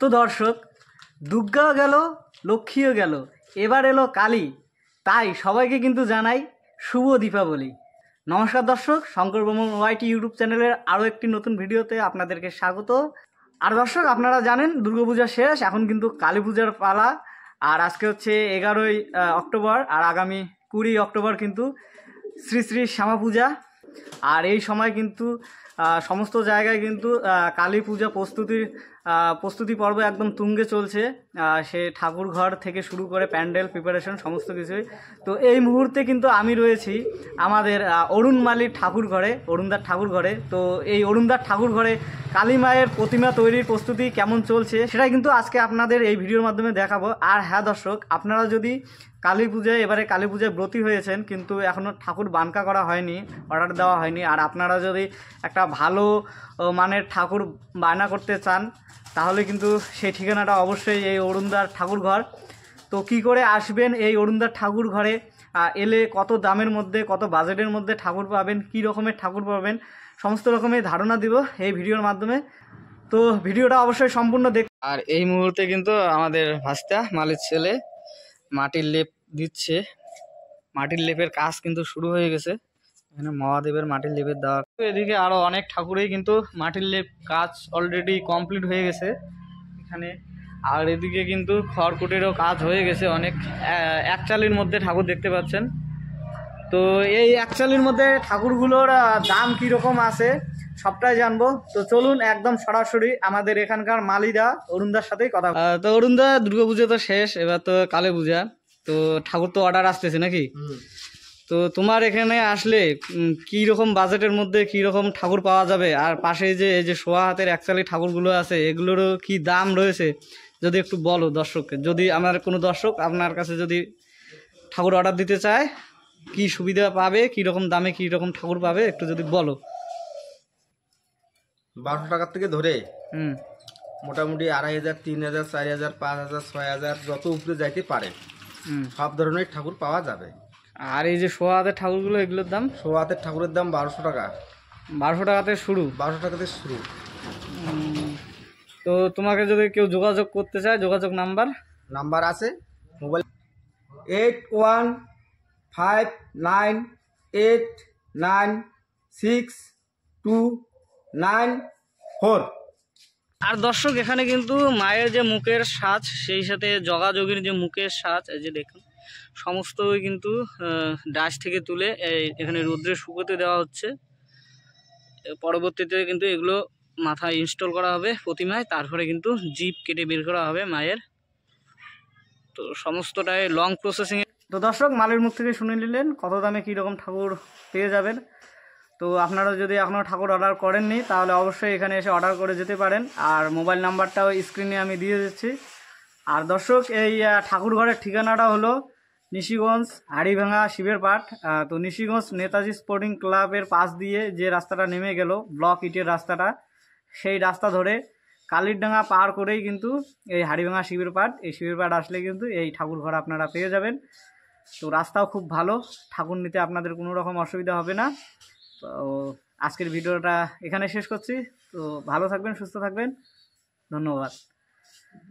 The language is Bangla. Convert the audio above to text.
তো দর্শক, দুর্গাও গেল, লক্ষ্মীও গেল, এবার এলো কালী। তাই সবাইকে কিন্তু জানাই শুভ দীপাবলি। নমস্কার দর্শক, শঙ্কর ব্রহ্ম ওয়াইটি ইউটিউব চ্যানেলের আরও একটি নতুন ভিডিওতে আপনাদেরকে স্বাগত। আর দর্শক, আপনারা জানেন দুর্গাপূজা শেষ, এখন কিন্তু কালী পূজার পালা। আর আজকে হচ্ছে 11ই অক্টোবর, আর আগামী 20 অক্টোবর কিন্তু শ্রী শ্রী শ্যামা পূজা। আর এই সময় কিন্তু সমস্ত জায়গায় কিন্তু কালী পূজা প্রস্তুতি পর্ব একদম তুঙ্গে চলছে। সে ঠাকুর ঘর থেকে শুরু করে প্যান্ডেল প্রিপারেশন সমস্ত কিছুই। তো এই মুহূর্তে কিন্তু আমি রয়েছি আমাদের অরুণ মালির ঠাকুর ঘরে, অরুণদার ঠাকুর ঘরে। তো এই অরুণদার ঠাকুর ঘরে কালী মায়ের প্রতিমা তৈরির প্রস্তুতি কেমন চলছে সেটাই কিন্তু আজকে আপনাদের এই ভিডিওর মাধ্যমে দেখাবো। আর হ্যাঁ দর্শক, আপনারা যদি এবারে কালী পূজায় ব্রতী হয়েছেন কিন্তু এখনও ঠাকুর বানকা করা হয়নি, অর্ডার দেওয়া হয়নি, আর আপনারা যদি একটা ভালো মানের ঠাকুর বায়না করতে চান তাহলে কিন্তু সেই ঠিকানাটা অবশ্যই এই অরুণদার ঠাকুর ঘর। তো কি করে আসবেন এই অরুণদার ঠাকুর ঘরে, এলে কত দামের মধ্যে, কত বাজেটের মধ্যে ঠাকুর পাবেন, কী রকমের ঠাকুর পাবেন, সমস্ত রকমের ধারণা দিব এই ভিডিওর মাধ্যমে। তো ভিডিওটা অবশ্যই সম্পূর্ণ দেখ। আর এই মুহূর্তে কিন্তু আমাদের ভাস্তা মালির ছেলে মাটির লেপ দিচ্ছে। মাটির লেপের কাজ কিন্তু শুরু হয়ে গেছে। এখানে মহাদেবের মাটির লেপের দেওয়া। এদিকে আরো অনেক ঠাকুরেই কিন্তু মাটির লেপ কাজ অলরেডি কমপ্লিট হয়ে গেছে এখানে। আর এদিকে কিন্তু খড়কুটেরও কাজ হয়ে গেছে অনেক। একচালির মধ্যে ঠাকুর দেখতে পাচ্ছেন। তো এই একচালির মধ্যে ঠাকুরগুলোর দাম কীরকম আছে সবটাই জানবো। তো চলুন একদম সরাসরি আমাদের এখানকার মালিদা অরুণদার সাথেই কথা। তো অরুণদা, দুর্গাপুজো তো শেষ, এবার তো কালী পূজা, তো ঠাকুর তো অর্ডার আসতেছে নাকি? তো তোমার এখানে আসলে কি রকম বাজেটের মধ্যে কি রকম ঠাকুর পাওয়া যাবে? আর পাশে যে এই যে সোয়া হাতের একচালি ঠাকুরগুলো আছে এগুলোরও কি দাম রয়েছে যদি একটু বলো দর্শককে। যদি আমার কোনো দর্শক আপনার কাছে যদি ঠাকুর অর্ডার দিতে চায় কি সুবিধা পাবে, কি রকম দামে কি রকম ঠাকুর পাবে একটু যদি বলো। 1200 টাকার থেকে ধরে মোটামুটি 2500, 3000, 4000, 5000, 6000 যত উপরে যাইতে পারে সব ধরনের ঠাকুর পাওয়া যাবে। আর এই যে সোয়া হাতের ঠাকুরগুলো এগুলোর দাম? সোয়া হাতের ঠাকুরের দাম 1200 টাকা। 1200 টাকাতে শুরু? 1200 টাকাতে শুরু। তো তোমাকে যদি কেউ যোগাযোগ করতে চায়, যোগাযোগ নাম্বার আছে মোবাইল 8159896294। আর দর্শক, এখানে কিন্তু মায়ের যে মুখের সাজ, সেই সাথে জগাজগির যে মুখের সাজ, এই যে দেখুন সমস্তই কিন্তু ডাশ থেকে তুলে এখানে রৌদ্রে শুকোতে দেওয়া হচ্ছে। পরবর্তীতে কিন্তু এগুলো মাথায় ইনস্টল করা হবে প্রতিমায়, তারপরে কিন্তু জিপ কেটে বের করা হবে মায়ের। তো সমস্তটাই লং প্রসেসিংয়ে। তো দর্শক, মালের মুখ থেকে শুনে নিলেন কত দামে কীরকম ঠাকুর পেয়ে যাবেন। তো আপনারা যদি এখনও ঠাকুর অর্ডার করেননি তাহলে অবশ্যই এখানে এসে অর্ডার করে যেতে পারেন। আর মোবাইল নাম্বারটাও স্ক্রিনে আমি দিয়ে দিচ্ছি। আর দর্শক, এই ঠাকুর ঘরের ঠিকানাটা হলো নিশিগঞ্জ হাড়িভাঙা শিবের পাঠ। তো নিশিগঞ্জ নেতাজি স্পোর্টিং ক্লাবের পাশ দিয়ে যে রাস্তাটা নেমে গেল, ব্লক ইটের রাস্তাটা, সেই রাস্তা ধরে কালীরডাঙ্গা পার করেই কিন্তু এই হাড়িভাঙা শিবের পাঠ। এই শিবের পাঠ আসলে কিন্তু এই ঠাকুর ঘর আপনারা পেয়ে যাবেন। তো রাস্তাও খুব ভালো, ঠাকুর নিতে আপনাদের কোনো রকম অসুবিধা হবে না। তো আজকের ভিডিওটা এখানে শেষ করছি। তো ভালো থাকবেন, সুস্থ থাকবেন, ধন্যবাদ।